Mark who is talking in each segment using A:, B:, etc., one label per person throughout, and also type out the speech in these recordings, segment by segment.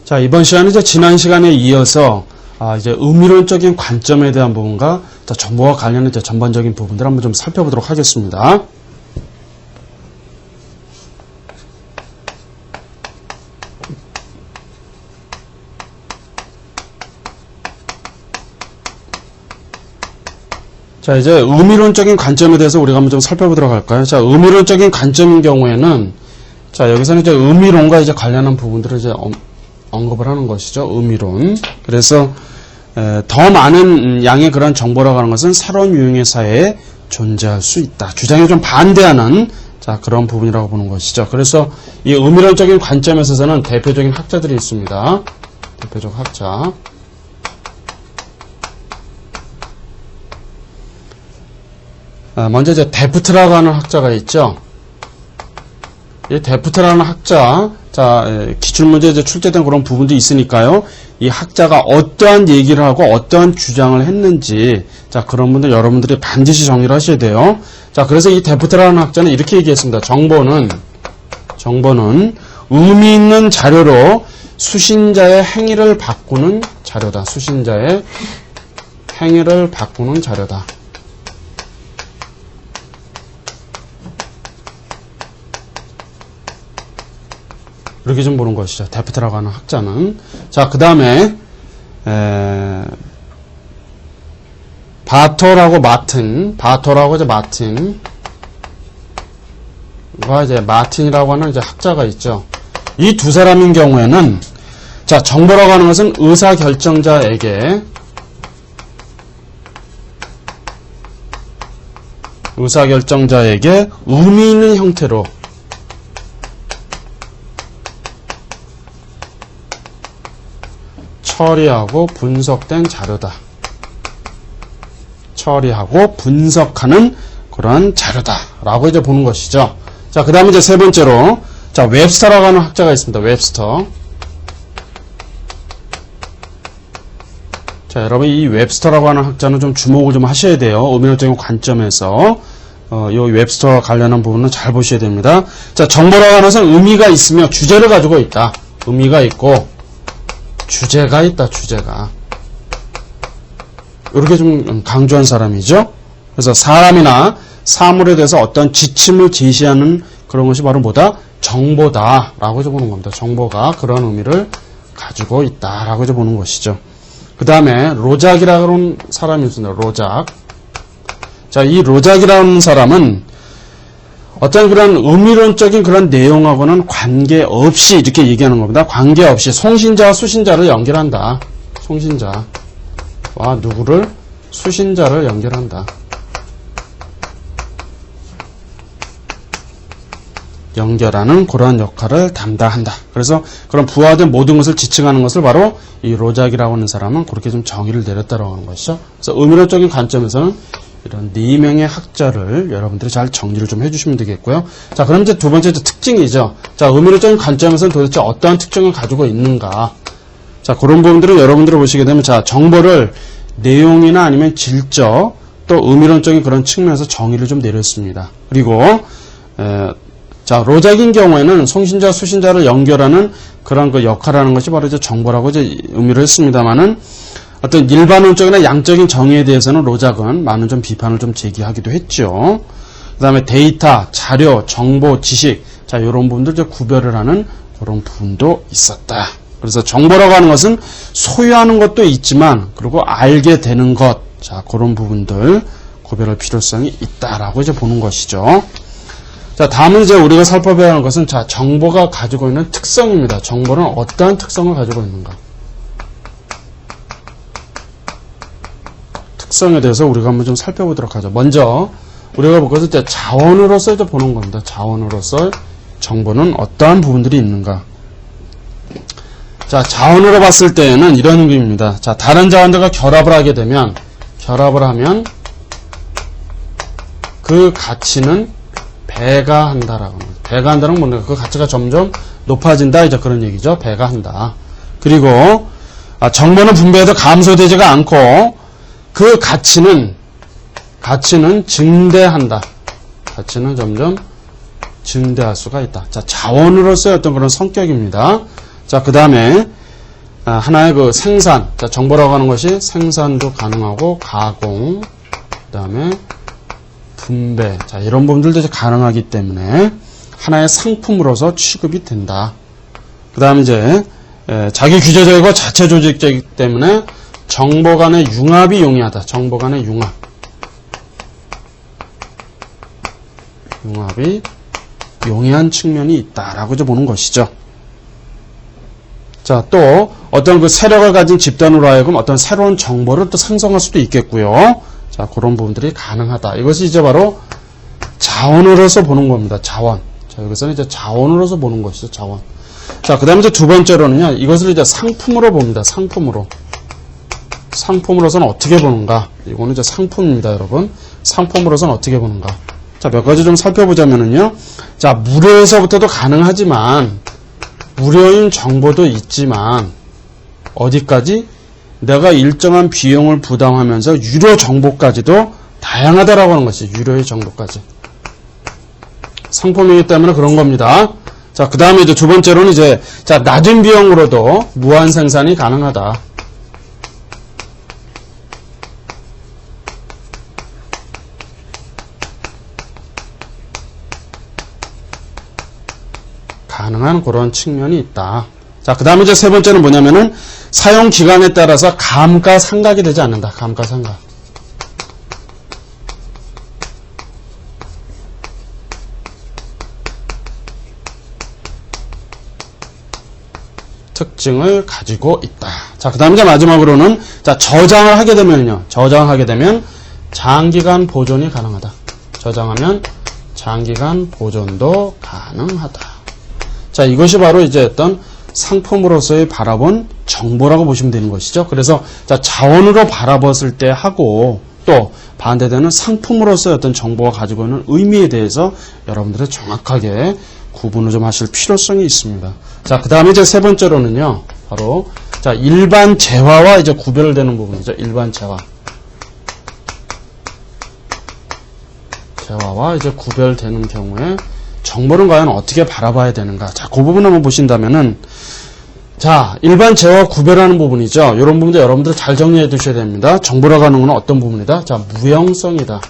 A: 자, 이번 시간은 이제 지난 시간에 이어서 이제 의미론적인 관점에 대한 부분과 정보와 관련된 이제 전반적인 부분들 한번 좀 살펴보도록 하겠습니다. 자, 이제 의미론적인 관점에 대해서 우리가 한번 좀 살펴보도록 할까요? 자, 의미론적인 관점인 경우에는 자, 여기서는 이제 의미론과 이제 관련한 부분들을 이제 언급을 하는 것이죠. 의미론. 그래서 더 많은 양의 그런 정보라고 하는 것은 새로운 유형의 사회에 존재할 수 있다. 주장에 좀 반대하는 자, 그런 부분이라고 보는 것이죠. 그래서 이 의미론적인 관점에 있어서는 대표적인 학자들이 있습니다. 대표적 학자. 먼저 이제 데프트라고 하는 학자가 있죠. 이 데프트라는 학자, 자, 기출문제에 이제 출제된 그런 부분도 있으니까요. 이 학자가 어떠한 얘기를 하고 어떠한 주장을 했는지, 자, 그런 분들 여러분들이 반드시 정리를 하셔야 돼요. 자, 그래서 이 데프트라는 학자는 이렇게 얘기했습니다. 정보는 의미 있는 자료로 수신자의 행위를 바꾸는 자료다. 수신자의 행위를 바꾸는 자료다. 이렇게 좀 보는 것이죠. 데프트라고 하는 학자는. 자, 그 다음에 바토라고 이제 마틴이라고 하는 이제 학자가 있죠. 이 두 사람인 경우에는 자, 정보라고 하는 것은 의사결정자에게 의미 있는 형태로 처리하고 분석된 자료다. 처리하고 분석하는 그런 자료다라고 이제 보는 것이죠. 자, 그 다음에 이제 세 번째로, 자, 웹스터라고 하는 학자가 있습니다. 웹스터. 자, 여러분, 이 웹스터라고 하는 학자는 좀 주목을 좀 하셔야 돼요. 의미론적인 관점에서. 이 웹스터와 관련한 부분은 잘 보셔야 됩니다. 자, 정보라고 하는 것은 의미가 있으며 주제를 가지고 있다. 의미가 있고, 주제가 있다, 주제가. 이렇게 좀 강조한 사람이죠. 그래서 사람이나 사물에 대해서 어떤 지침을 제시하는 그런 것이 바로 뭐다? 정보다라고 이제 보는 겁니다. 정보가 그런 의미를 가지고 있다라고 이제 보는 것이죠. 그 다음에 로작이라고 하는 사람이 있습니다. 로작. 자, 이 로작이라는 사람은 어떤 그런 의미론적인 그런 내용하고는 관계없이 이렇게 얘기하는 겁니다. 관계없이 송신자와 수신자를 연결한다. 송신자와 누구를? 수신자를 연결한다. 연결하는 그러한 역할을 담당한다. 그래서 그런 부화된 모든 것을 지칭하는 것을 바로 이 로작이라고 하는 사람은 그렇게 좀 정의를 내렸다고 하는 것이죠. 그래서 의미론적인 관점에서는 이런 4명의 학자를 여러분들이 잘 정리를 좀 해주시면 되겠고요. 자, 그럼 이제 두 번째 특징이죠. 자, 의미론적인 관점에서는 도대체 어떠한 특징을 가지고 있는가. 자, 그런 부분들을 여러분들이 보시게 되면, 자, 정보를 내용이나 아니면 질적, 또 의미론적인 그런 측면에서 정의를 좀 내렸습니다. 그리고, 자, 로작인 경우에는 송신자, 수신자를 연결하는 그런 그 역할을 하는 것이 바로 이제 정보라고 이제 의미를 했습니다만은, 어떤 일반론적이나 양적인 정의에 대해서는 로작은 많은 좀 비판을 좀 제기하기도 했죠. 그 다음에 데이터, 자료, 정보, 지식, 자, 이런 부분들 좀 구별을 하는 그런 부분도 있었다. 그래서 정보라고 하는 것은 소유하는 것도 있지만, 그리고 알게 되는 것, 자, 그런 부분들 구별할 필요성이 있다라고 이제 보는 것이죠. 자, 다음은 이제 우리가 살펴봐야 하는 것은, 자, 정보가 가지고 있는 특성입니다. 정보는 어떠한 특성을 가지고 있는가. 특성에 대해서 우리가 한번 좀 살펴보도록 하죠. 먼저 우리가 볼 것은 자원으로서 이제 보는 겁니다. 자원으로서 정보는 어떠한 부분들이 있는가. 자, 자원으로 봤을 때에는 이런 의미입니다. 자, 다른 자원들과 결합을 하면 그 가치는 배가한다라고 합니다. 배가한다는 건 뭔가 그 가치가 점점 높아진다, 이제 그런 얘기죠. 배가한다. 그리고 정보는 분배해도 감소되지가 않고 그 가치는 증대한다. 가치는 점점 증대할 수가 있다. 자, 자원으로서의 어떤 그런 성격입니다. 자, 그 다음에 하나의 그 생산, 자, 정보라고 하는 것이 생산도 가능하고 가공, 그 다음에 분배, 자, 이런 부분들도 이제 가능하기 때문에 하나의 상품으로서 취급이 된다. 그 다음에 이제 자기 규제적이고 자체 조직적이기 때문에 정보 간의 융합이 용이하다. 정보 간의 융합이 용이한 측면이 있다라고 이제 보는 것이죠. 자, 또 어떤 그 세력을 가진 집단으로 하여금 어떤 새로운 정보를 또 생성할 수도 있겠고요. 자, 그런 부분들이 가능하다. 이것이 이제 바로 자원으로서 보는 겁니다. 자원. 자, 여기서는 이제 자원으로서 보는 것이죠. 자원. 자, 그 다음에 이제 두 번째로는요, 이것을 이제 상품으로 봅니다. 상품으로. 상품으로서는 어떻게 보는가? 이거는 이제 상품입니다, 여러분. 상품으로서는 어떻게 보는가? 자, 몇 가지 좀 살펴보자면은요. 자, 무료에서부터도 가능하지만, 무료인 정보도 있지만, 어디까지? 내가 일정한 비용을 부담하면서 유료 정보까지도 다양하다라고 하는 것이 유료의 정보까지. 상품이기 때문에 그런 겁니다. 자, 그 다음에 이제 두 번째로는 이제, 자, 낮은 비용으로도 무한 생산이 가능하다. 가능한 그런 측면이 있다. 자, 그 다음에 이제 세 번째는 뭐냐면은 사용 기간에 따라서 감가상각이 되지 않는다. 감가상각. 특징을 가지고 있다. 자, 그 다음에 이제 마지막으로는 자, 저장을 하게 되면요. 저장하게 되면 장기간 보존이 가능하다. 저장하면 장기간 보존도 가능하다. 자, 이것이 바로 이제 어떤 상품으로서의 바라본 정보라고 보시면 되는 것이죠. 그래서 자, 자원으로 바라봤을 때 하고 또 반대되는 상품으로서의 어떤 정보가 가지고 있는 의미에 대해서 여러분들이 정확하게 구분을 좀 하실 필요성이 있습니다. 자, 그 다음에 이제 세 번째로는요, 바로 자, 일반 재화와 이제 구별되는 부분이죠. 일반 재화. 재화와 이제 구별되는 경우에 정보는 과연 어떻게 바라봐야 되는가? 자, 그 부분 한번 보신다면은, 자, 일반 재화 구별하는 부분이죠. 이런 부분도 여러분들 잘 정리해 두셔야 됩니다. 정보라고 하는 건 어떤 부분이다? 자, 무형성이다.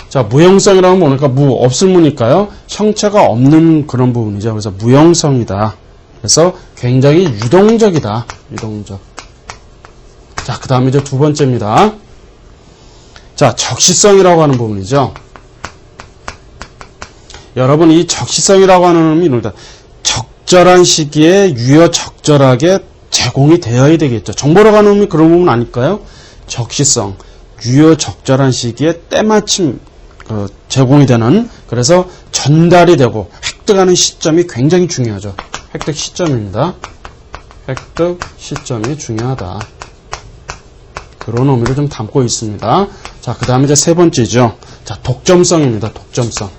A: 자, 무형성이라는 건 뭐니까 없을 무니까요. 형체가 없는 그런 부분이죠. 그래서 무형성이다. 그래서 굉장히 유동적이다. 유동적. 자, 그 다음에 이제 두 번째입니다. 자, 적시성이라고 하는 부분이죠. 여러분, 이 적시성이라고 하는 의미 이겁니다. 적절한 시기에 유효적절하게 제공이 되어야 되겠죠. 정보라고 하는 의미 그런 부분 아닐까요? 적시성, 유효적절한 시기에 때마침 제공이 되는, 그래서 전달이 되고 획득하는 시점이 굉장히 중요하죠. 획득 시점입니다. 획득 시점이 중요하다. 그런 의미를 좀 담고 있습니다. 자, 그 다음에 이제 세 번째죠. 자, 독점성입니다. 독점성.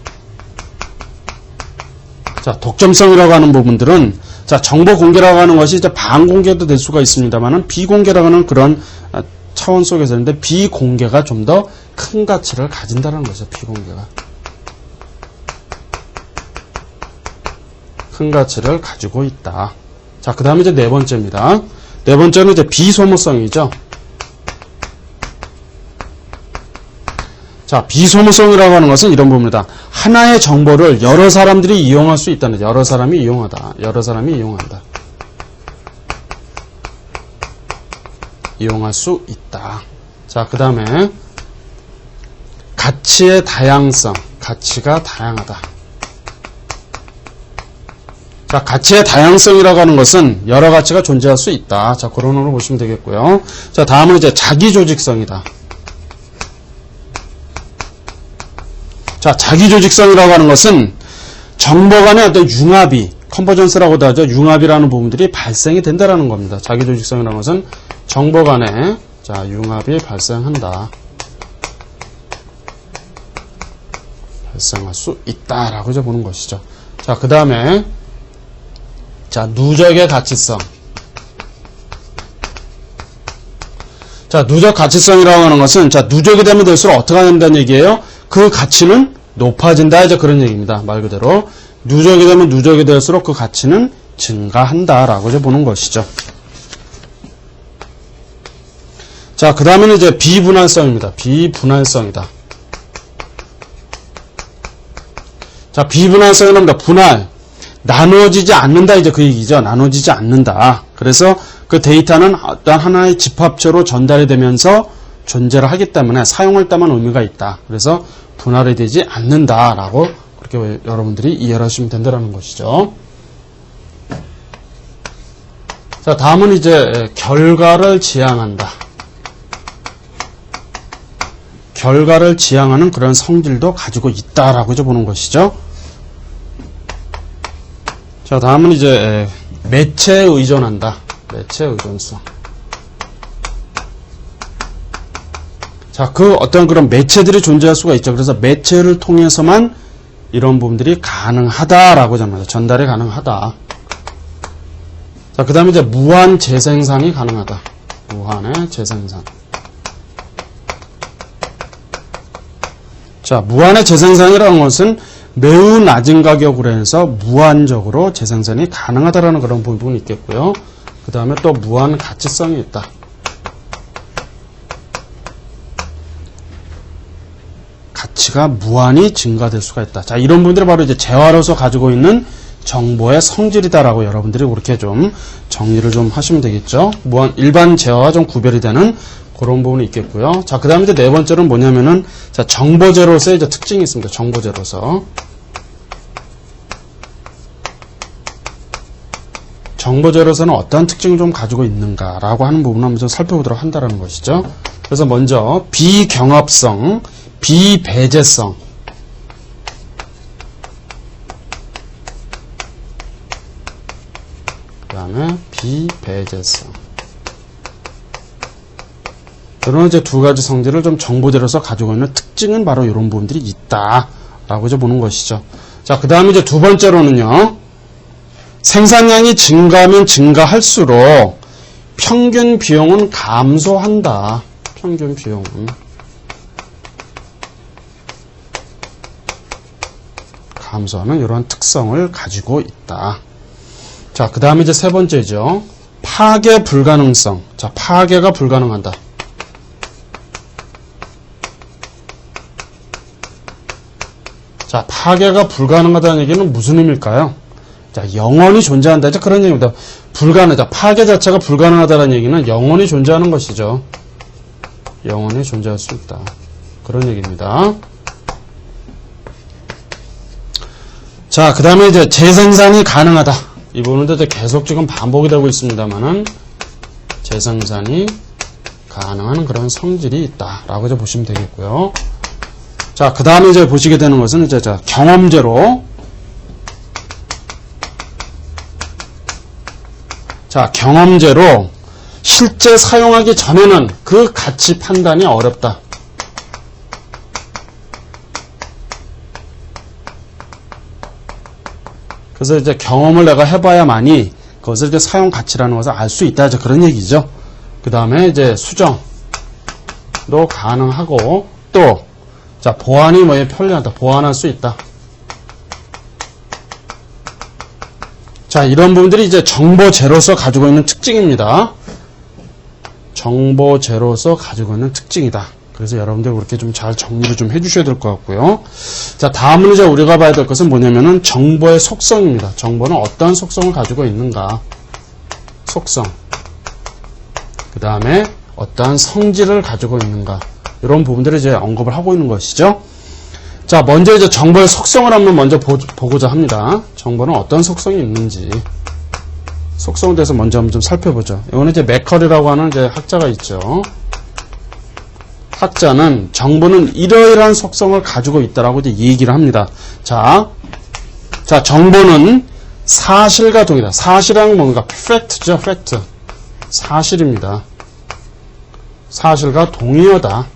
A: 자, 독점성이라고 하는 부분들은, 자, 정보 공개라고 하는 것이 이제 반공개도 될 수가 있습니다만은 비공개라고 하는 그런 차원 속에서 있는데, 비공개가 좀 더 큰 가치를 가진다는 거죠. 비공개가. 큰 가치를 가지고 있다. 자, 그 다음에 이제 네 번째입니다. 네 번째는 이제 비소모성이죠. 자, 비소모성이라고 하는 것은 이런 부분이다. 하나의 정보를 여러 사람들이 이용할 수 있다는, 여러 사람이 이용하다. 여러 사람이 이용한다. 이용할 수 있다. 자, 그 다음에 가치의 다양성. 가치가 다양하다. 자, 가치의 다양성이라고 하는 것은 여러 가치가 존재할 수 있다. 자, 그런 으로 보시면 되겠고요. 자, 다음은 이제 자기조직성이다. 자, 자기조직성이라고 하는 것은 정보 간의 어떤 융합이, 컨버전스라고도 하죠. 융합이라는 부분들이 발생이 된다라는 겁니다. 자기조직성이라는 것은 정보 간의, 자, 융합이 발생한다. 발생할 수 있다라고 이제 보는 것이죠. 자, 그 다음에, 자, 누적의 가치성. 자, 누적 가치성이라고 하는 것은, 자, 누적이 되면 될수록 어떻게 된다는 얘기예요? 그 가치는 높아진다. 이제 그런 얘기입니다. 말 그대로. 누적이 되면 누적이 될수록 그 가치는 증가한다라고 이제 보는 것이죠. 자, 그 다음에는 이제 비분할성입니다. 비분할성이다. 자, 비분할성은 뭡니다? 분할. 나눠지지 않는다, 이제 그 얘기죠. 나눠지지 않는다. 그래서 그 데이터는 어떤 하나의 집합체로 전달이 되면서 존재를 하기 때문에 사용할 때만 의미가 있다. 그래서 분할이 되지 않는다라고 그렇게 여러분들이 이해를 하시면 된다는 것이죠. 자, 다음은 이제 결과를 지향한다. 결과를 지향하는 그런 성질도 가지고 있다라고 이제 보는 것이죠. 자, 다음은 이제 매체에 의존한다. 매체 의존성. 자, 그 어떤 그런 매체들이 존재할 수가 있죠. 그래서 매체를 통해서만 이런 부분들이 가능하다라고 합니다. 전달이 가능하다. 자, 그 다음에 이제 무한 재생산이 가능하다. 무한의 재생산. 자, 무한의 재생산이라는 것은 매우 낮은 가격으로 해서 무한적으로 재생산이 가능하다라는 그런 부분이 있겠고요. 그 다음에 또 무한 가치성이 있다. 가치가 무한히 증가될 수가 있다. 자, 이런 부분들이 바로 이제 재화로서 가지고 있는 정보의 성질이다라고 여러분들이 그렇게 좀 정리를 좀 하시면 되겠죠. 무한, 일반 재화와 좀 구별이 되는 그런 부분이 있겠고요. 자, 그 다음에 이제 네 번째는 뭐냐면은, 자, 정보제로서의 이제 특징이 있습니다. 정보제로서. 정보제로서는 어떤 특징을 좀 가지고 있는가라고 하는 부분을 한번 좀 살펴보도록 한다는 것이죠. 그래서 먼저, 비경합성, 비배제성. 그 다음에 비배제성. 이런 이제 두 가지 성질을 좀 정보제로서 가지고 있는 특징은 바로 이런 부분들이 있다라고 이제 보는 것이죠. 자, 그 다음에 이제 두 번째로는요, 생산량이 증가하면 증가할수록 평균 비용은 감소한다. 평균 비용은 감소하는 이러한 특성을 가지고 있다. 자, 그 다음에 이제 세 번째죠. 파괴 불가능성. 자, 파괴가 불가능하다. 자, 파괴가 불가능하다는 얘기는 무슨 의미일까요? 자, 영원히 존재한다. 이제 그런 얘기입니다. 불가능하다. 파괴 자체가 불가능하다는 얘기는 영원히 존재하는 것이죠. 영원히 존재할 수 있다. 그런 얘기입니다. 자, 그 다음에 이제 재생산이 가능하다. 이 부분도 이제 계속 지금 반복이 되고 있습니다만은 재생산이 가능한 그런 성질이 있다라고 이제 보시면 되겠고요. 자, 그 다음에 이제 보시게 되는 것은 이제 경험제로. 자, 경험제로 실제 사용하기 전에는 그 가치 판단이 어렵다. 그래서 이제 경험을 내가 해봐야만이 그것을 이제 사용 가치라는 것을 알 수 있다. 이제 그런 얘기죠. 그 다음에 이제 수정도 가능하고 또 자, 보안이 뭐에 편리하다. 보완할 수 있다. 자, 이런 부분들이 이제 정보제로서 가지고 있는 특징입니다. 정보제로서 가지고 있는 특징이다. 그래서 여러분들 그렇게 좀 잘 정리를 좀 해주셔야 될 것 같고요. 자, 다음은 이제 우리가 봐야 될 것은 뭐냐면은 정보의 속성입니다. 정보는 어떤 속성을 가지고 있는가. 속성. 그 다음에 어떠한 성질을 가지고 있는가. 이런 부분들을 이제 언급을 하고 있는 것이죠. 자, 먼저 이제 정보의 속성을 한번 먼저 보고자 합니다. 정보는 어떤 속성이 있는지. 속성에 대해서 먼저 한번 좀 살펴보죠. 이거는 이제 맥컬이라고 하는 이제 학자가 있죠. 학자는 정보는 이러이러한 속성을 가지고 있다라고 이제 얘기를 합니다. 자, 정보는 사실과 동일하다. 사실은 뭔가 팩트죠, 팩트. 사실입니다. 사실과 동의어다.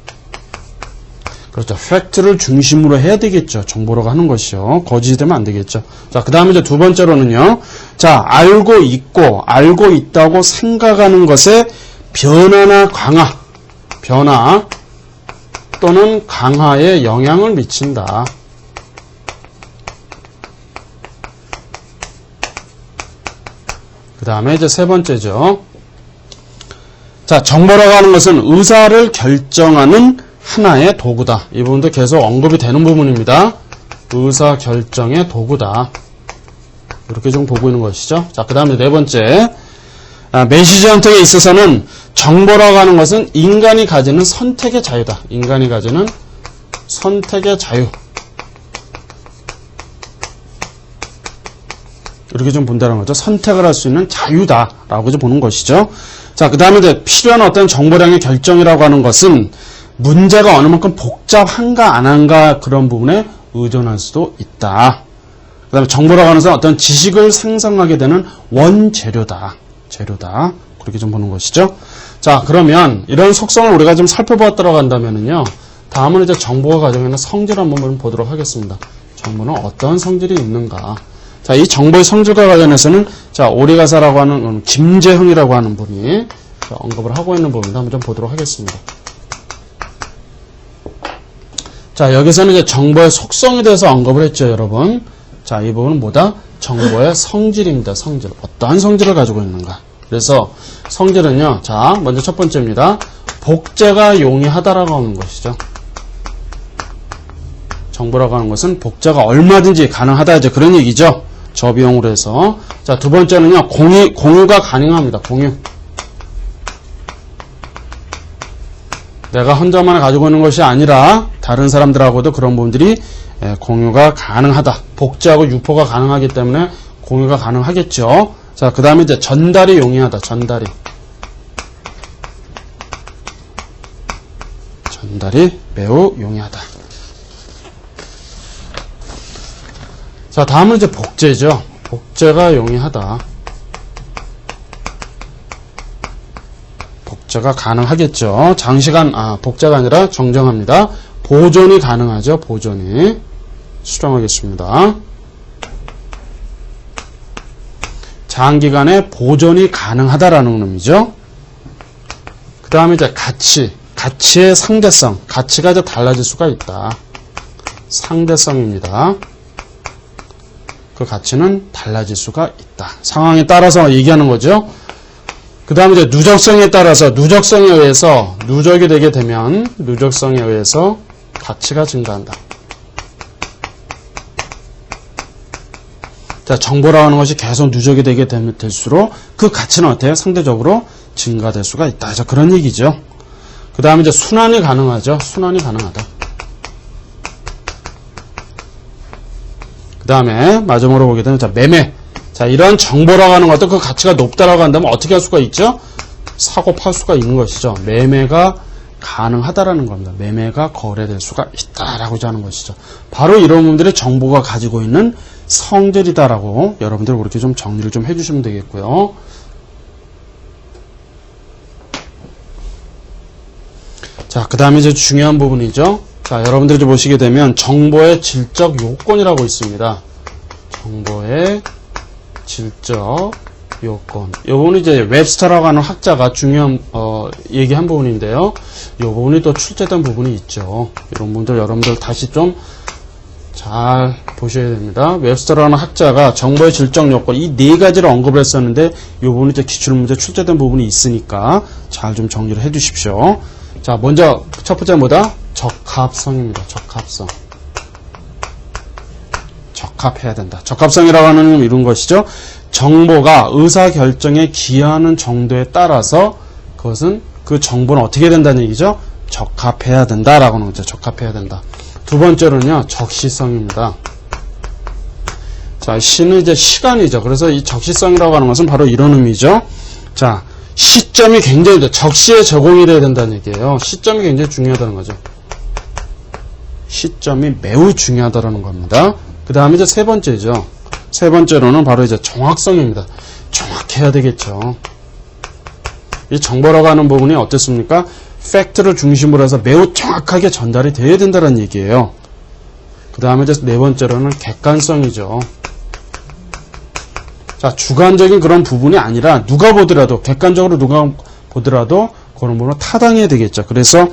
A: 그렇죠. 팩트를 중심으로 해야 되겠죠. 정보라고 하는 것이요. 거짓이 되면 안 되겠죠. 자, 그 다음에 이제 두 번째로는요. 자, 알고 있다고 생각하는 것의 변화나 강화, 변화 또는 강화에 영향을 미친다. 그 다음에 이제 세 번째죠. 자, 정보라고 하는 것은 의사를 결정하는 하나의 도구다. 이 부분도 계속 언급이 되는 부분입니다. 의사 결정의 도구다. 이렇게 좀 보고 있는 것이죠. 자, 그 다음에 네 번째. 메시지 선택에 있어서는 정보라고 하는 것은 인간이 가지는 선택의 자유다. 인간이 가지는 선택의 자유. 이렇게 좀 본다는 거죠. 선택을 할 수 있는 자유다라고 좀 보는 것이죠. 자, 그 다음에 이제 필요한 어떤 정보량의 결정이라고 하는 것은 문제가 어느 만큼 복잡한가 안 한가 그런 부분에 의존할 수도 있다. 그 다음에 정보라고 하는 것은 어떤 지식을 생성하게 되는 원재료다. 재료다. 그렇게 좀 보는 것이죠. 자, 그러면 이런 속성을 우리가 좀 살펴보았다고 한다면은요. 다음은 이제 정보가 가지고 있는 성질 한번 보도록 하겠습니다. 정보는 어떤 성질이 있는가. 자, 이 정보의 성질과 관련해서는 자, 오리가사라고 하는 김재흥이라고 하는 분이 언급을 하고 있는 부분도 한번 좀 보도록 하겠습니다. 자, 여기서는 이제 정보의 속성에 대해서 언급을 했죠, 여러분. 자, 이 부분은 뭐다? 정보의 성질입니다. 성질. 어떠한 성질을 가지고 있는가. 그래서 성질은요. 자, 먼저 첫 번째입니다. 복제가 용이하다라고 하는 것이죠. 정보라고 하는 것은 복제가 얼마든지 가능하다. 이제 그런 얘기죠. 저비용으로 해서. 자, 두 번째는요. 공유가 가능합니다. 공유. 내가 혼자만 가지고 있는 것이 아니라 다른 사람들하고도 그런 부분들이 공유가 가능하다. 복제하고 유포가 가능하기 때문에 공유가 가능하겠죠. 자, 그 다음에 이제 전달이 용이하다. 전달이 매우 용이하다. 자, 다음은 이제 복제죠. 복제가 용이하다. 복제가 가능하겠죠. 장시간, 복제가 아니라 정정합니다. 보존이 가능하죠. 보존이. 수정하겠습니다. 장기간의 보존이 가능하다라는 의미죠. 그 다음에 이제 가치의 상대성. 가치가 이제 달라질 수가 있다. 상대성입니다. 그 가치는 달라질 수가 있다. 상황에 따라서 얘기하는 거죠. 그 다음에 이제 누적성에 따라서, 누적성에 의해서, 누적이 되게 되면, 누적성에 의해서 가치가 증가한다. 자, 정보라고 하는 것이 계속 누적이 되게 될수록 그 가치는 어때요? 상대적으로 증가될 수가 있다. 자, 그런 얘기죠. 그 다음에 이제 순환이 가능하죠. 순환이 가능하다. 그 다음에 마지막으로 보게 되면, 자, 매매. 자, 이런 정보라고 하는 것도 그 가치가 높다라고 한다면 어떻게 할 수가 있죠? 사고 팔 수가 있는 것이죠. 매매가 가능하다라는 겁니다. 매매가 거래될 수가 있다라고 하는 것이죠. 바로 이런 부분들이 정보가 가지고 있는 성질이다라고 여러분들 그렇게 좀 정리를 좀 해주시면 되겠고요. 자, 그 다음에 이제 중요한 부분이죠. 자, 여러분들이 보시게 되면 정보의 질적 요건이라고 있습니다. 정보의 질적 요건. 이 부분은 이제 웹스터라고 하는 학자가 중요한 얘기한 부분인데요. 이 부분이 또 출제된 부분이 있죠. 이런 분들 여러분들 다시 좀 잘 보셔야 됩니다. 웹스터라는 학자가 정보의 질적 요건 이 네 가지를 언급을 했었는데 이 부분이 이제 기출문제 출제된 부분이 있으니까 잘 좀 정리를 해 주십시오. 자, 먼저 첫 번째 뭐다? 적합성입니다. 적합성. 적합해야 된다. 적합성이라고 하는 이런 것이죠. 정보가 의사결정에 기여하는 정도에 따라서 그것은 그 정보는 어떻게 된다는 얘기죠? 적합해야 된다라고 하는 거죠. 적합해야 된다. 두 번째로는요, 적시성입니다. 자, 시는 이제 시간이죠. 그래서 이 적시성이라고 하는 것은 바로 이런 의미죠. 자, 시점이 굉장히 적시에 제공이 돼야 된다는 얘기예요. 시점이 굉장히 중요하다는 거죠. 시점이 매우 중요하다는 겁니다. 그 다음에 이제 세 번째죠. 세 번째로는 바로 이제 정확성입니다. 정확해야 되겠죠. 이 정보라고 하는 부분이 어떻습니까? 팩트를 중심으로 해서 매우 정확하게 전달이 돼야 된다는 얘기예요. 그 다음에 이제 네 번째로는 객관성이죠. 자, 주관적인 그런 부분이 아니라 누가 보더라도, 객관적으로 누가 보더라도 그런 부분은 타당해야 되겠죠. 그래서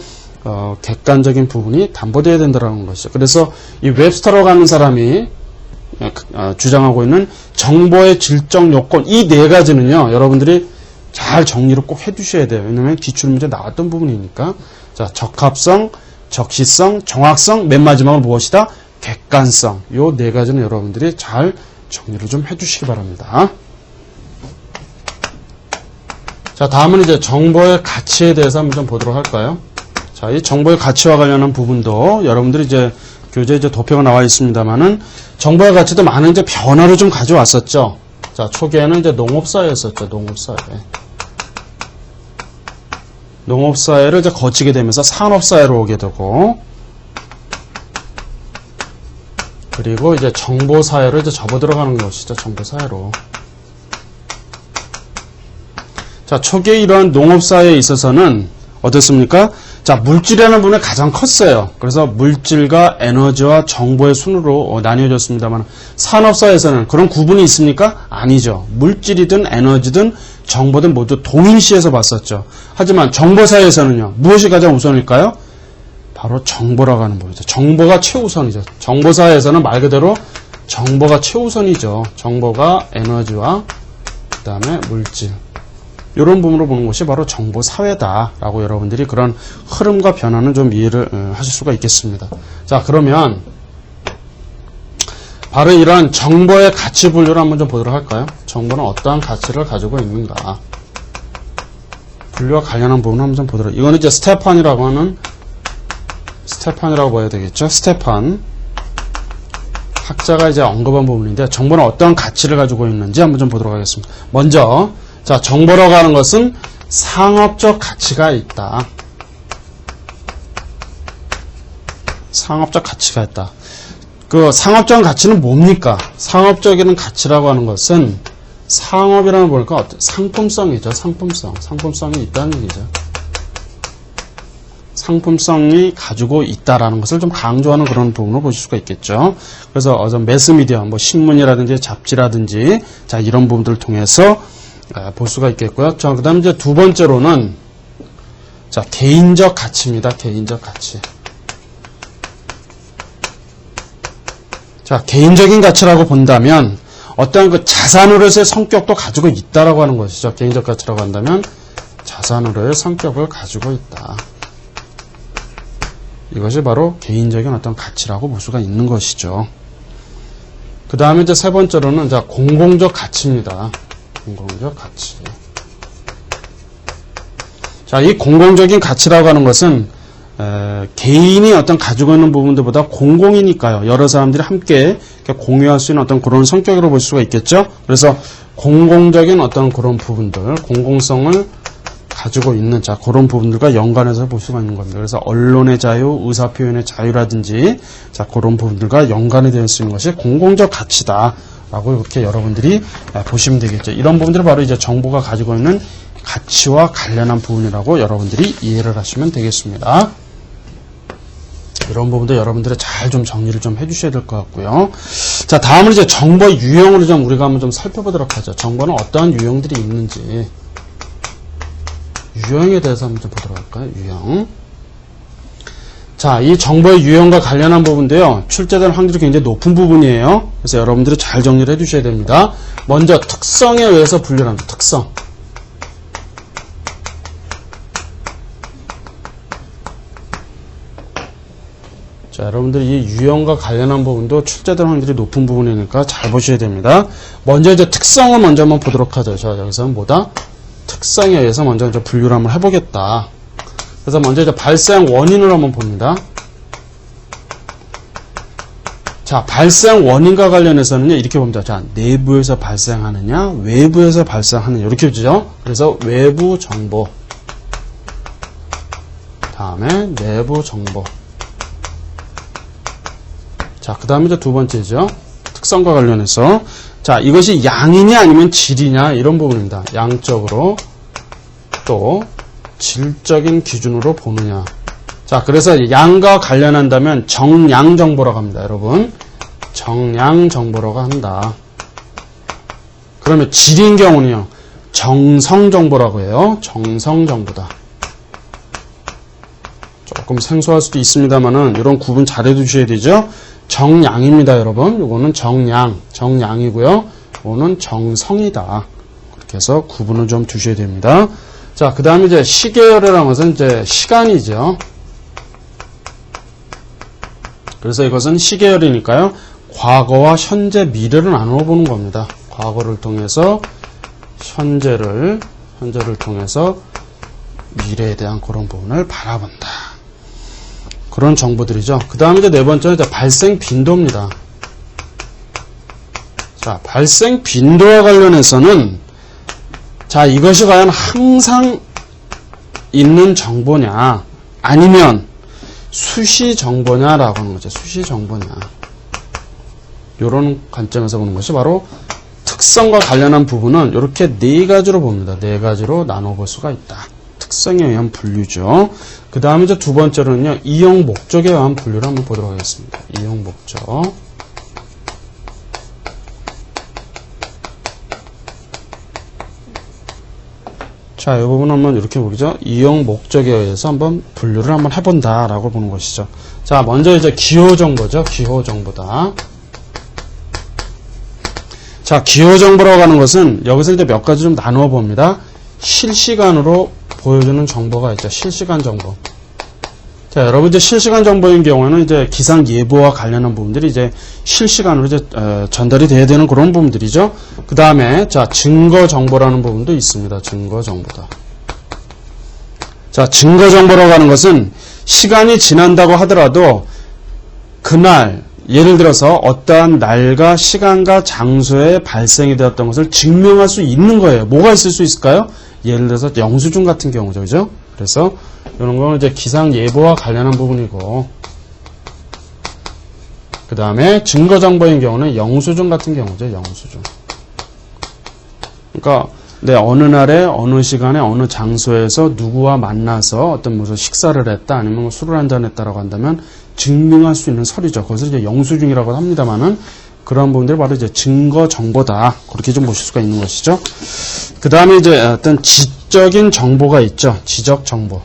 A: 객관적인 부분이 담보되어야 된다는 것이죠. 그래서 이 웹스터라고 하는 사람이 주장하고 있는 정보의 질적 요건, 이 네 가지는요, 여러분들이 잘 정리를 꼭 해두셔야 돼요. 왜냐면 기출문제 나왔던 부분이니까. 자, 적합성, 적시성, 정확성, 맨 마지막은 무엇이다? 객관성. 요 네 가지는 여러분들이 잘 정리를 좀 해주시기 바랍니다. 자, 다음은 이제 정보의 가치에 대해서 한번 좀 보도록 할까요? 자, 이 정보의 가치와 관련한 부분도 여러분들이 이제 교재에 이제 도표가 나와 있습니다만은 정보의 가치도 많은 이제 변화를 좀 가져왔었죠. 자, 초기에는 이제 농업사회였었죠. 농업사회. 농업사회를 이제 거치게 되면서 산업사회로 오게 되고, 그리고 이제 정보사회로 이제 접어들어가는 것이죠. 정보사회로. 자, 초기에 이러한 농업사회에 있어서는 어떻습니까? 자, 물질이라는 부분이 가장 컸어요. 그래서 물질과 에너지와 정보의 순으로 나뉘어졌습니다만, 산업사회에서는 그런 구분이 있습니까? 아니죠. 물질이든 에너지든 정보든 모두 동일시해서 봤었죠. 하지만 정보사회에서는요, 무엇이 가장 우선일까요? 바로 정보라고 하는 부분이죠. 정보가 최우선이죠. 정보사회에서는 말 그대로 정보가 최우선이죠. 정보가 에너지와 그 다음에 물질, 이런 부분으로 보는 것이 바로 정보사회다라고 여러분들이 그런 흐름과 변화는 좀 이해를 하실 수가 있겠습니다. 자, 그러면 바로 이런 정보의 가치 분류를 한번 좀 보도록 할까요? 정보는 어떠한 가치를 가지고 있는가? 분류와 관련한 부분을 한번 좀 보도록. 이거는 이제 스테판이라고 하는, 스테판이라고 봐야 되겠죠? 스테판 학자가 이제 언급한 부분인데, 정보는 어떠한 가치를 가지고 있는지 한번 좀 보도록 하겠습니다. 먼저, 자, 정보라고 하는 것은 상업적 가치가 있다. 상업적 가치가 있다. 그 상업적 가치는 뭡니까? 상업적인 가치라고 하는 것은 상업이라는 보니까 어떤 상품성이죠. 상품성이 있다는 얘기죠. 상품성이 가지고 있다라는 것을 좀 강조하는 그런 부분을 보실 수가 있겠죠. 그래서 어떤 매스미디어, 뭐 신문이라든지 잡지라든지, 자, 이런 부분들을 통해서 볼 수가 있겠고요. 자, 그 다음 이제 두 번째로는, 자, 개인적 가치입니다. 개인적 가치. 자, 개인적인 가치라고 본다면, 어떠한 그 자산으로서의 성격도 가지고 있다라고 하는 것이죠. 개인적 가치라고 한다면, 자산으로의 성격을 가지고 있다. 이것이 바로 개인적인 어떤 가치라고 볼 수가 있는 것이죠. 그 다음에 이제 세 번째로는, 자, 공공적 가치입니다. 공공적 가치. 자, 이 공공적인 가치라고 하는 것은 개인이 어떤 가지고 있는 부분들보다 공공이니까요. 여러 사람들이 함께 공유할 수 있는 어떤 그런 성격으로 볼 수가 있겠죠. 그래서 공공적인 어떤 그런 부분들, 공공성을 가지고 있는, 자, 그런 부분들과 연관해서 볼 수가 있는 겁니다. 그래서 언론의 자유, 의사표현의 자유라든지, 자, 그런 부분들과 연관이 되어 있는 것이 공공적 가치다. 라고 이렇게 여러분들이 보시면 되겠죠. 이런 부분들이 바로 이제 정보가 가지고 있는 가치와 관련한 부분이라고 여러분들이 이해를 하시면 되겠습니다. 이런 부분도 여러분들이 잘 좀 정리를 좀 해주셔야 될 것 같고요. 자, 다음은 이제 정보 유형으로 좀 우리가 한번 좀 살펴보도록 하죠. 정보는 어떠한 유형들이 있는지. 유형에 대해서 한번 좀 보도록 할까요? 유형. 자, 이 정보의 유형과 관련한 부분인데요. 출제될 확률이 굉장히 높은 부분이에요. 그래서 여러분들이 잘 정리를 해주셔야 됩니다. 먼저 특성에 의해서 분류를 합니다. 특성. 자, 여러분들이 이 유형과 관련한 부분도 출제될 확률이 높은 부분이니까 잘 보셔야 됩니다. 먼저 이제 특성을 먼저 한번 보도록 하죠. 자, 여기서는 뭐다? 특성에 의해서 먼저 이제 분류를 한번 해보겠다. 그래서 먼저 이제 발생 원인을 한번 봅니다. 자, 발생 원인과 관련해서는요, 이렇게 봅니다. 자, 내부에서 발생하느냐, 외부에서 발생하느냐, 이렇게 보죠. 그래서 외부 정보. 다음에 내부 정보. 자, 그 다음에 이제 두 번째죠. 특성과 관련해서. 자, 이것이 양이냐 아니면 질이냐, 이런 부분입니다. 양적으로 또 질적인 기준으로 보느냐. 자, 그래서 양과 관련한다면 정량 정보라고 합니다. 여러분, 정량 정보라고 한다. 그러면 질인 경우는요, 정성 정보라고 해요. 정성 정보다. 조금 생소할 수도 있습니다만은 이런 구분 잘 해두셔야 되죠. 정량입니다, 여러분. 요거는 정량이고요. 요거는 정성이다. 그렇게 해서 구분을 좀 두셔야 됩니다. 자, 그 다음에 이제 시계열이라는 것은 이제 시간이죠. 그래서 이것은 시계열이니까요. 과거와 현재, 미래를 나누어 보는 겁니다. 과거를 통해서 현재를 통해서 미래에 대한 그런 부분을 바라본다. 그런 정보들이죠. 그 다음에 이제 네 번째는 이제 발생 빈도입니다. 자, 발생 빈도와 관련해서는 자, 이것이 과연 항상 있는 정보냐, 아니면 수시 정보냐라고 하는 거죠. 수시 정보냐. 이런 관점에서 보는 것이 바로 특성과 관련한 부분은 이렇게 네 가지로 봅니다. 네 가지로 나눠볼 수가 있다. 특성에 의한 분류죠. 그 다음에 이제 두 번째로는요, 이용 목적에 의한 분류를 한번 보도록 하겠습니다. 이용 목적. 자, 이 부분 한번 이렇게 보죠. 이용 목적에 의해서 한번 분류를 한번 해본다라고 보는 것이죠. 자, 먼저 이제 기호 정보죠. 기호 정보다. 자, 기호 정보라고 하는 것은 여기서 이제 몇 가지 좀 나누어 봅니다. 실시간으로 보여주는 정보가 있죠. 실시간 정보. 자, 여러분 이제 실시간 정보인 경우에는 이제 기상 예보와 관련한 부분들이 이제 실시간으로 이제 전달이 돼야 되는 그런 부분들이죠. 그 다음에 자, 증거 정보라는 부분도 있습니다. 증거 정보다. 자, 증거 정보라고 하는 것은 시간이 지난다고 하더라도 그날 예를 들어서 어떠한 날과 시간과 장소에 발생이 되었던 것을 증명할 수 있는 거예요. 뭐가 있을 수 있을까요? 예를 들어서 영수증 같은 경우죠. 그죠? 그래서 이런 거는 이제 기상 예보와 관련한 부분이고, 그 다음에 증거 정보인 경우는 영수증 같은 경우죠. 영수증. 그러니까 어느 날에 어느 시간에 어느 장소에서 누구와 만나서 어떤 무슨 식사를 했다, 아니면 뭐 술을 한잔 했다라고 한다면 증명할 수 있는 서류죠. 그것을 이제 영수증이라고 합니다만은 그런 부분들이 바로 이제 증거 정보다. 그렇게 좀 보실 수가 있는 것이죠. 그 다음에 이제 어떤 지적인 정보가 있죠. 지적 정보.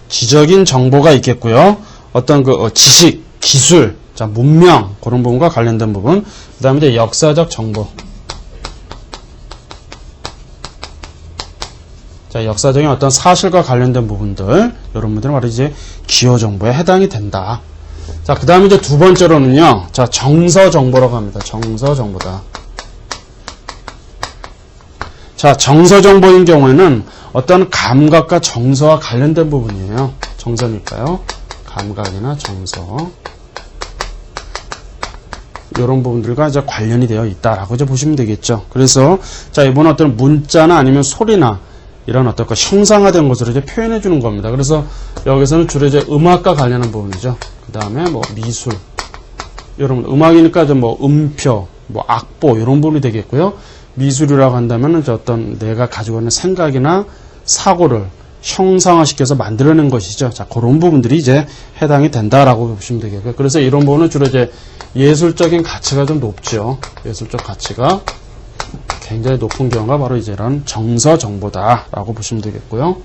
A: 지적인 정보가 있겠고요. 어떤 그 지식, 기술, 자, 문명, 그런 부분과 관련된 부분. 그 다음에 이제 역사적 정보. 자, 역사적인 어떤 사실과 관련된 부분들, 이런 분들은 바로 이제 기호 정보에 해당이 된다. 자, 그 다음에 이제 두 번째로는요, 자, 정서 정보라고 합니다. 정서 정보다. 자, 정서 정보인 경우에는 어떤 감각과 정서와 관련된 부분이에요. 정서니까요. 감각이나 정서. 이런 부분들과 이제 관련이 되어 있다라고 이제 보시면 되겠죠. 그래서, 자, 이번에 어떤 문자나 아니면 소리나 이런 어떤 형상화된 것으로 이제 표현해 주는 겁니다. 그래서 여기서는 주로 이제 음악과 관련한 부분이죠. 그 다음에 뭐 미술. 여러분, 음악이니까 좀 뭐 음표, 뭐 악보, 이런 부분이 되겠고요. 미술이라고 한다면은 어떤 내가 가지고 있는 생각이나 사고를 형상화시켜서 만들어낸 것이죠. 자, 그런 부분들이 이제 해당이 된다라고 보시면 되겠고요. 그래서 이런 부분은 주로 이제 예술적인 가치가 좀 높죠. 예술적 가치가 굉장히 높은 경우가 바로 이제 이런 정서 정보다라고 보시면 되겠고요.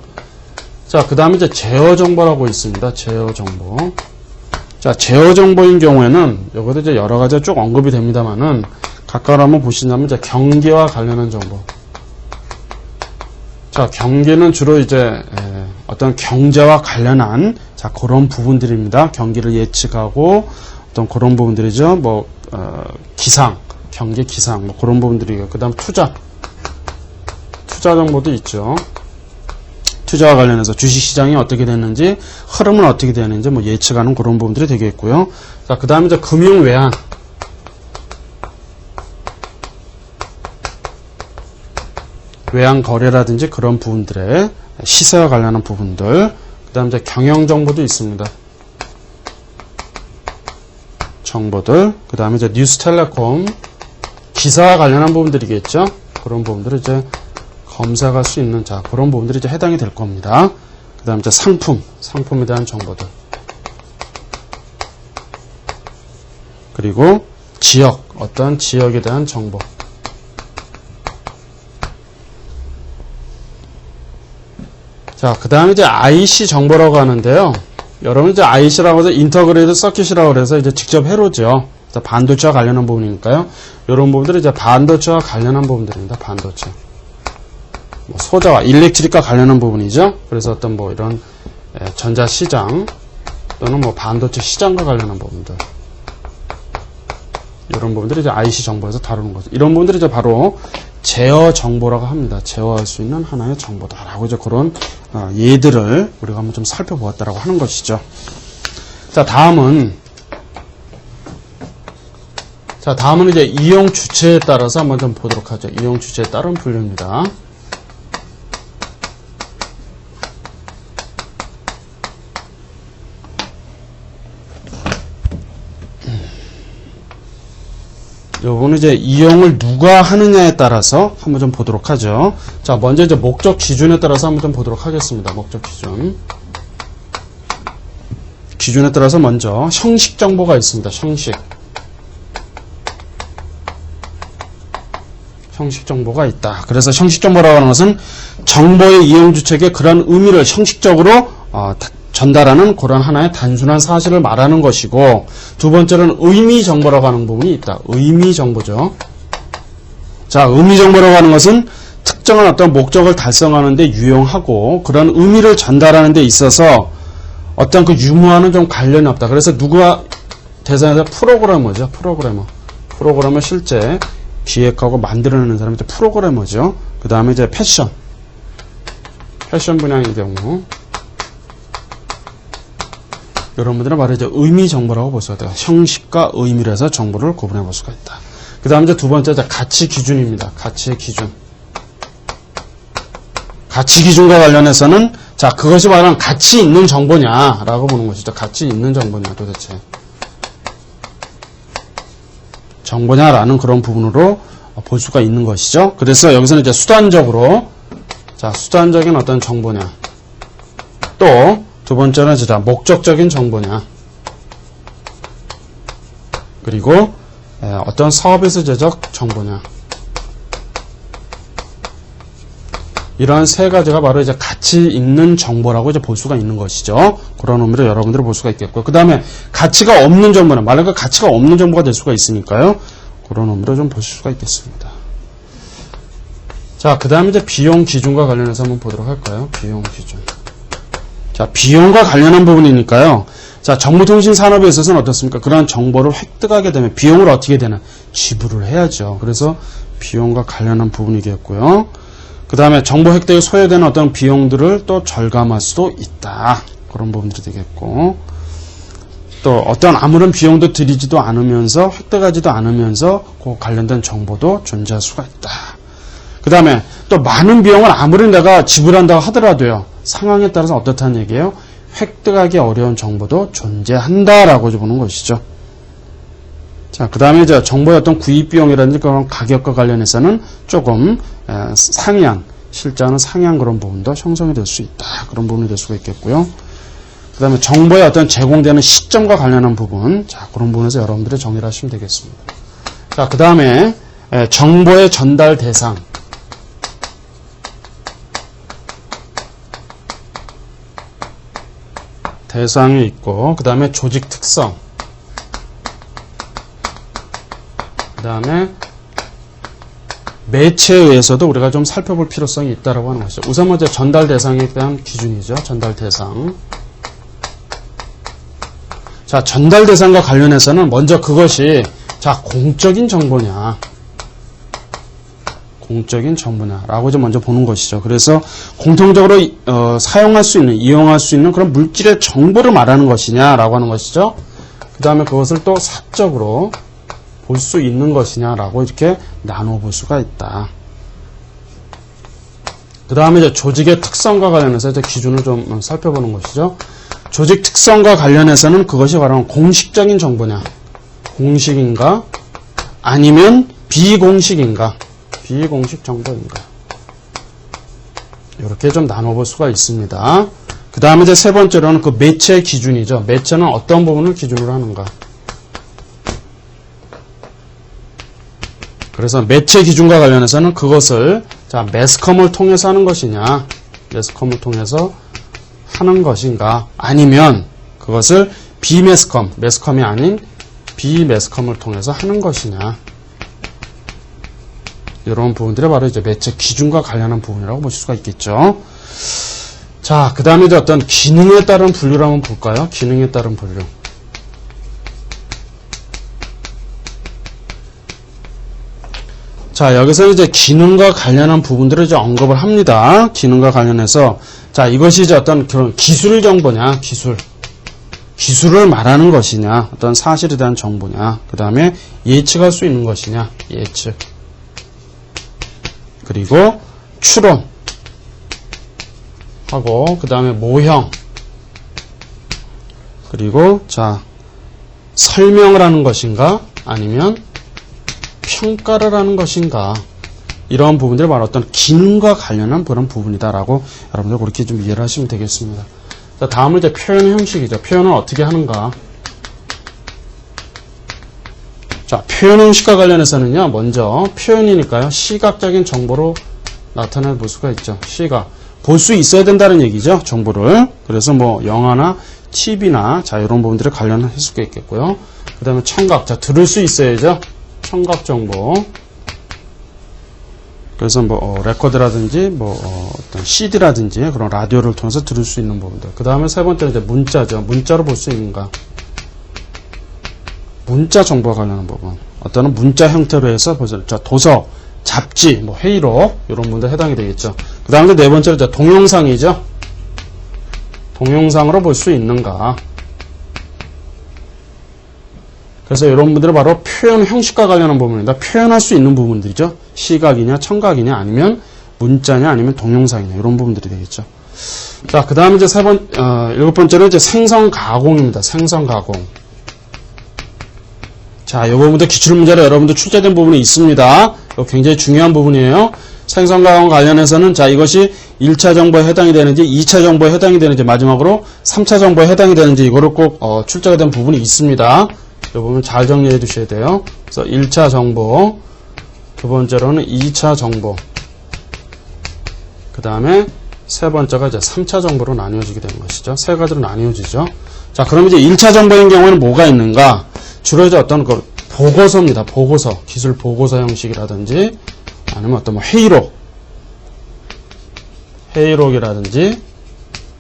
A: 자, 그 다음에 이제 제어 정보라고 있습니다. 제어 정보. 자, 제어 정보인 경우에는 여기도 이제 여러 가지가 쭉 언급이 됩니다만은 각각 한번 보시자면 이제 경기와 관련한 정보. 자, 경기는 주로 이제 어떤 경제와 관련한 자, 그런 부분들입니다. 경기를 예측하고 어떤 그런 부분들이죠. 뭐 기상, 경기 기상, 뭐 그런 부분들이고, 그 다음 투자 정보도 있죠. 투자와 관련해서 주식시장이 어떻게 됐는지, 흐름은 어떻게 되는지 뭐 예측하는 그런 부분들이 되겠고요. 자, 그 다음에 이제 금융 외환. 외환 거래라든지 그런 부분들의 시세와 관련한 부분들. 그 다음에 이제 경영 정보도 있습니다. 정보들. 그 다음에 이제 뉴스텔레콤. 기사와 관련한 부분들이겠죠. 그런 부분들을 이제 검색할 수 있는, 자, 그런 부분들이 이제 해당이 될 겁니다. 그 다음에 이제 상품에 대한 정보들. 그리고 지역, 어떤 지역에 대한 정보. 자, 그 다음에 이제 IC 정보라고 하는데요. 여러분 이제 IC라고 해서 인터그레이드 서킷이라고 해서 이제 직접 해로죠. 반도체와 관련한 부분이니까요. 이런 부분들이 이제 반도체와 관련한 부분들입니다. 반도체. 뭐 소자와 일렉트릭과 관련한 부분이죠. 그래서 어떤 뭐 이런 전자 시장 또는 뭐 반도체 시장과 관련한 부분들. 이런 부분들이 이제 IC 정보에서 다루는 거죠. 이런 부분들이 이제 바로 제어 정보라고 합니다. 제어할 수 있는 하나의 정보다라고 이제 그런 예들을 우리가 한번 좀 살펴보았다라고 하는 것이죠. 자, 다음은 이제 이용 주체에 따라서 한번 좀 보도록 하죠. 이용 주체에 따른 분류입니다. 요거는 이제 이용을 누가 하느냐에 따라서 한번 좀 보도록 하죠. 자, 먼저 이제 목적 기준에 따라서 한번 좀 보도록 하겠습니다. 목적 기준. 기준에 따라서 먼저 형식 정보가 있습니다. 형식 정보가 있다. 그래서 형식 정보라고 하는 것은 정보의 이용 주체에게 그런 의미를 형식적으로 전달하는 그런 하나의 단순한 사실을 말하는 것이고, 두 번째로는 의미 정보라고 하는 부분이 있다. 의미 정보죠. 자, 의미 정보라고 하는 것은 특정한 어떤 목적을 달성하는 데 유용하고 그런 의미를 전달하는 데 있어서 어떤 그 유무와는 좀 관련이 없다. 그래서 누가 대상에서 프로그래머죠. 프로그래머 실제 기획하고 만들어내는 사람이 이제 프로그래머죠. 그 다음에 이제 패션 분야의 경우 이런 분들은 바로 이제 의미 정보라고 볼 수가 있다. 형식과 의미로 해서 정보를 구분해 볼 수가 있다. 그 다음에 이제 두 번째 가치 기준입니다. 가치의 기준. 가치 기준과 관련해서는 자, 그것이 말하는 가치 있는 정보냐라고 보는 것이죠. 가치 있는 정보냐 도대체. 정보냐라는 그런 부분으로 볼 수가 있는 것이죠. 그래서 여기서는 이제 수단적으로 수단적인 어떤 정보냐. 또 두 번째는 진짜 목적적인 정보냐. 그리고 어떤 서비스제적 정보냐. 이러한 세 가지가 바로 이제 가치 있는 정보라고 이제 볼 수가 있는 것이죠. 그런 의미로 여러분들이 볼 수가 있겠고요. 그 다음에 가치가 없는 정보는 말하자면 가치가 없는 정보가 될 수가 있으니까요. 그런 의미로 좀 보실 수가 있겠습니다. 자, 그 다음에 이제 비용 기준과 관련해서 한번 보도록 할까요? 비용 기준. 자, 비용과 관련한 부분이니까요. 자, 정보통신 산업에 있어서는 어떻습니까? 그러한 정보를 획득하게 되면 비용을 어떻게 되나? 지불을 해야죠. 그래서 비용과 관련한 부분이겠고요. 그 다음에 정보 획득에 소요되는 어떤 비용들을 또 절감할 수도 있다. 그런 부분들이 되겠고, 또 어떤 아무런 비용도 들이지도 않으면서 획득하지도 않으면서 그 관련된 정보도 존재할 수가 있다. 그 다음에 또 많은 비용을 아무리 내가 지불한다고 하더라도요, 상황에 따라서 어떻다는 얘기예요? 획득하기 어려운 정보도 존재한다라고 보는 것이죠. 자, 그 다음에 이제 정보의 어떤 구입 비용이라든지 그런 가격과 관련해서는 조금 상이한, 실제와는 상이한 그런 부분도 형성이 될 수 있다. 그런 부분이 될 수가 있겠고요. 그 다음에 정보의 어떤 제공되는 시점과 관련한 부분, 자, 그런 부분에서 여러분들이 정의를 하시면 되겠습니다. 자, 그 다음에 정보의 전달 대상. 대상이 있고, 그 다음에 조직 특성. 그 다음에 매체에 의해서도 우리가 좀 살펴볼 필요성이 있다고 하는 것이죠. 우선 먼저 전달 대상에 대한 기준이죠. 전달 대상. 자, 전달 대상과 관련해서는 먼저 그것이 공적인 정보냐, 공적인 정보냐라고 좀 먼저 보는 것이죠. 그래서 공통적으로 사용할 수 있는, 이용할 수 있는 그런 물질의 정보를 말하는 것이냐라고 하는 것이죠. 그 다음에 그것을 또 사적으로 볼 수 있는 것이냐라고 이렇게 나눠 볼 수가 있다. 그 다음에 이제 조직의 특성과 관련해서 이제 기준을 좀 살펴보는 것이죠. 조직 특성과 관련해서는 그것이 바로 공식적인 정보냐, 공식인가, 아니면 비공식인가, 비공식 정보인가. 이렇게 좀 나눠볼 수가 있습니다. 그 다음에 이제 세 번째로는 그 매체 기준이죠. 매체는 어떤 부분을 기준으로 하는가. 그래서 매체 기준과 관련해서는 그것을 매스컴을 통해서 하는 것이냐, 매스컴을 통해서 하는 것인가, 아니면 그것을 비매스컴, 매스컴이 아닌 비매스컴을 통해서 하는 것이냐. 이런 부분들이 바로 이제 매체 기준과 관련한 부분이라고 보실 수가 있겠죠. 자, 그 다음에 이제 어떤 기능에 따른 분류를 한번 볼까요? 기능에 따른 분류. 자, 여기서 이제 기능과 관련한 부분들을 이제 언급을 합니다. 기능과 관련해서. 자, 이것이 이제 어떤 그런 기술 정보냐, 기술을 말하는 것이냐, 어떤 사실에 대한 정보냐, 그 다음에 예측할 수 있는 것이냐, 예측. 그리고 추론. 하고, 그 다음에 모형. 그리고, 자, 설명을 하는 것인가, 아니면 평가를 하는 것인가. 이런 부분들이 바로 어떤 기능과 관련한 그런 부분이다라고 여러분들 그렇게 좀 이해를 하시면 되겠습니다. 자, 다음은 이제 표현 형식이죠. 표현을 어떻게 하는가. 자, 표현 형식과 관련해서는요, 먼저 표현이니까요, 시각적인 정보로 나타내 볼 수가 있죠. 시각. 볼 수 있어야 된다는 얘기죠, 정보를. 그래서 뭐, 영화나 TV나, 자, 이런 부분들을 관련할 수가 있겠고요. 그 다음에 청각. 자, 들을 수 있어야죠. 청각 정보. 그래서 뭐, 레코드라든지, 어떤 CD라든지, 그런 라디오를 통해서 들을 수 있는 부분들. 그 다음에 세 번째는 이제 문자죠. 문자로 볼 수 있는가. 문자 정보와 관련한 부분. 어떤 문자 형태로 해서, 자, 도서, 잡지, 뭐, 회의록, 이런 부분들 해당이 되겠죠. 그 다음에 네 번째로 이제 동영상이죠. 동영상으로 볼 수 있는가. 그래서 이런 부분들은 바로 표현 형식과 관련한 부분입니다. 표현할 수 있는 부분들이죠. 시각이냐, 청각이냐, 아니면 문자냐, 아니면 동영상이냐, 이런 부분들이 되겠죠. 자, 그 다음에 이제 일곱 번째는 이제 생성 가공입니다. 생성 가공. 자, 이 부분도 기출문제로 여러분들 출제된 부분이 있습니다. 이거 굉장히 중요한 부분이에요. 생성 가공 관련해서는 자, 이것이 1차 정보에 해당이 되는지, 2차 정보에 해당이 되는지, 마지막으로 3차 정보에 해당이 되는지, 이거를 꼭 출제가 된 부분이 있습니다. 이 부분 잘 정리해 두셔야 돼요. 그래서 1차 정보, 두 번째로는 2차 정보, 그 다음에 세 번째가 이제 3차 정보로 나뉘어지게 되는 것이죠. 세 가지로 나뉘어지죠. 자, 그럼 이제 1차 정보인 경우에는 뭐가 있는가? 주로 이제 어떤 그 보고서입니다. 보고서, 기술 보고서 형식이라든지, 아니면 어떤 뭐 회의록이라든지,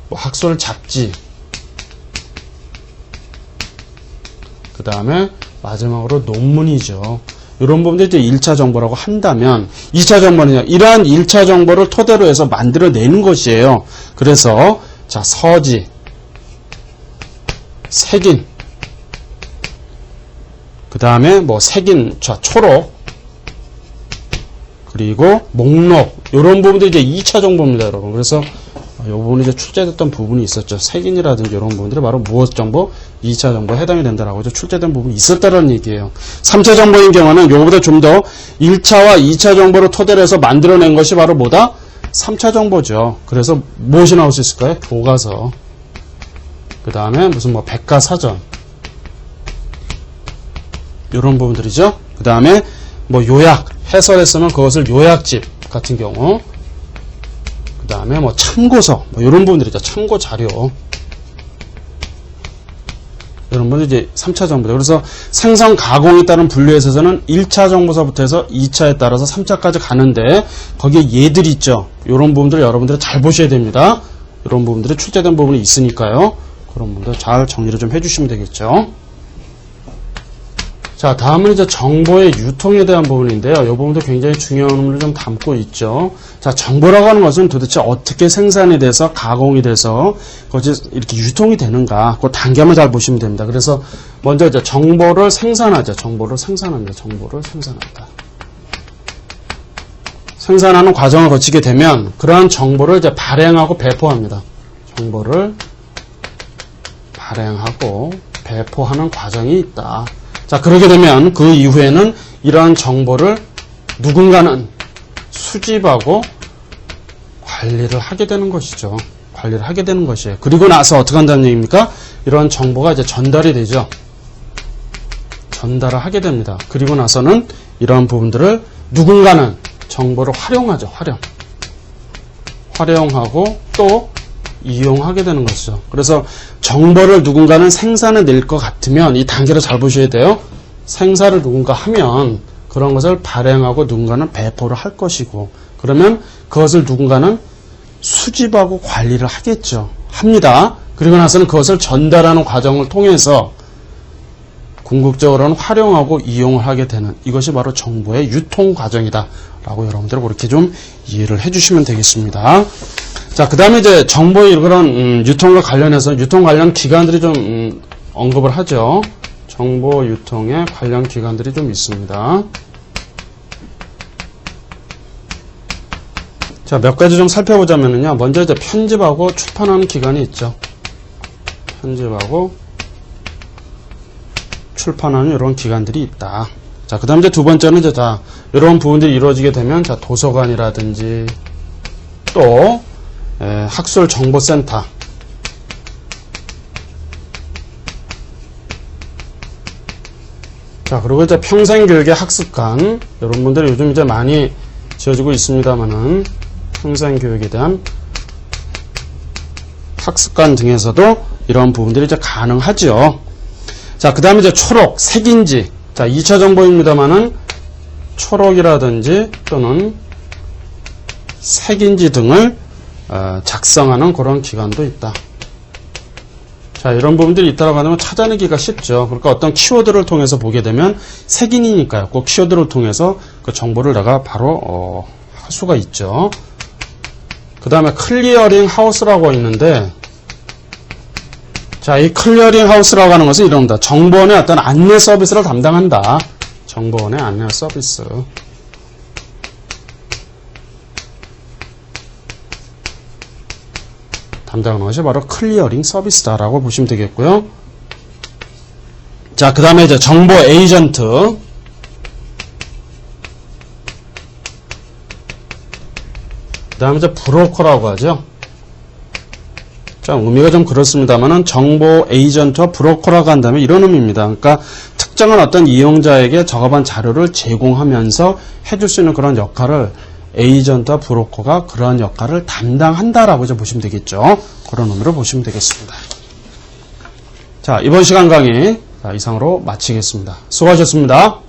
A: 뭐 학술 잡지, 그 다음에 마지막으로 논문이죠. 이런 부분들이 이제 1차 정보라고 한다면 2차 정보는요. 이러한 1차 정보를 토대로 해서 만들어내는 것이에요. 그래서 자, 서지, 색인, 그 다음에 뭐 색인, 자, 초록, 그리고 목록, 이런 부분들이 이제 2차 정보입니다, 여러분. 그래서 이 부분이 이제 출제됐던 부분이 있었죠. 색인이라든지 이런 부분들이 바로 무엇 정보? 2차 정보에 해당이 된다라고 이제 출제된 부분이 있었다는 얘기예요. 3차 정보인 경우는 요거보다 좀 더 1차와 2차 정보를 토대로 해서 만들어낸 것이 바로 뭐다? 3차 정보죠. 그래서 무엇이 나올 수 있을까요? 교과서. 그 다음에 무슨 뭐 백과사전. 이런 부분들이죠. 그 다음에 뭐 요약, 해설했으면 그것을 요약집 같은 경우. 그 다음에 뭐 참고서, 뭐 이런 부분들이죠. 참고 자료. 이런 부분이 이제 3차 정보죠. 그래서 생성 가공에 따른 분류에 있어서는 1차 정보서부터 해서 2차에 따라서 3차까지 가는데 거기에 얘들이 있죠. 이런 부분들을 여러분들이 잘 보셔야 됩니다. 이런 부분들이 출제된 부분이 있으니까요. 그런 부분들 잘 정리를 좀 해주시면 되겠죠. 자, 다음은 이제 정보의 유통에 대한 부분인데요. 이 부분도 굉장히 중요한 의미를 좀 담고 있죠. 자, 정보라고 하는 것은 도대체 어떻게 생산이 돼서 가공이 돼서 그것이 이렇게 유통이 되는가, 그 단계만 잘 보시면 됩니다. 그래서 먼저 이제 정보를 생산하죠. 정보를 생산합니다. 정보를 생산한다. 생산하는 과정을 거치게 되면 그러한 정보를 이제 발행하고 배포합니다. 정보를 발행하고 배포하는 과정이 있다. 자, 그러게 되면 그 이후에는 이러한 정보를 누군가는 수집하고 관리를 하게 되는 것이죠. 관리를 하게 되는 것이에요. 그리고 나서 어떻게 한다는 얘기입니까? 이러한 정보가 이제 전달이 되죠. 전달을 하게 됩니다. 그리고 나서는 이러한 부분들을 누군가는 정보를 활용하죠. 활용하고 또 이용하게 되는 것이죠. 그래서 정보를 누군가는 생산해낼 것 같으면 이 단계를 잘 보셔야 돼요. 생산을 누군가 하면 그런 것을 발행하고 누군가는 배포를 할 것이고, 그러면 그것을 누군가는 수집하고 관리를 하겠죠. 합니다. 그리고 나서는 그것을 전달하는 과정을 통해서 궁극적으로는 활용하고 이용을 하게 되는, 이것이 바로 정보의 유통 과정이다 라고 여러분들 그렇게 좀 이해를 해주시면 되겠습니다. 자, 그 다음에 이제 정보의 그런 유통과 관련해서 유통 관련 기관들이 좀 언급을 하죠. 정보 유통의 관련 기관들이 좀 있습니다. 자, 몇 가지 좀 살펴보자면요. 먼저 이제 편집하고 출판하는 기관이 있죠. 편집하고 출판하는 이런 기관들이 있다. 자, 그 다음 이제 두 번째는 이제 다 이런 부분들이 이루어지게 되면 자, 도서관이라든지 또 학술정보센터, 자, 그리고 이제 평생교육의 학습관, 이런 분들이 요즘 이제 많이 지어지고 있습니다만은 평생교육에 대한 학습관 등에서도 이런 부분들이 이제 가능하죠. 자, 그 다음에 이제 초록, 색인지. 자, 2차 정보입니다만은 초록이라든지 또는 색인지 등을 작성하는 그런 기관도 있다. 자, 이런 부분들이 있다고 하면 찾아내기가 쉽죠. 그러니까 어떤 키워드를 통해서 보게 되면 색인이니까요. 그 키워드를 통해서 그 정보를 내가 바로 할 수가 있죠. 그 다음에 클리어링 하우스라고 있는데, 자, 이 클리어링 하우스라고 하는 것은 이럽니다. 정보원의 어떤 안내 서비스를 담당한다. 정보원의 안내 서비스. 담당하는 것이 바로 클리어링 서비스다라고 보시면 되겠고요. 자, 그 다음에 이제 정보 에이전트. 그 다음에 이제 브로커라고 하죠. 자, 의미가 좀 그렇습니다만은 정보 에이전트와 브로커라고 한다면 이런 의미입니다. 그러니까 특정한 어떤 이용자에게 적합한 자료를 제공하면서 해줄 수 있는 그런 역할을 에이전트와 브로커가 그런 역할을 담당한다라고 이제 보시면 되겠죠. 그런 의미로 보시면 되겠습니다. 자, 이번 시간 강의 이상으로 마치겠습니다. 수고하셨습니다.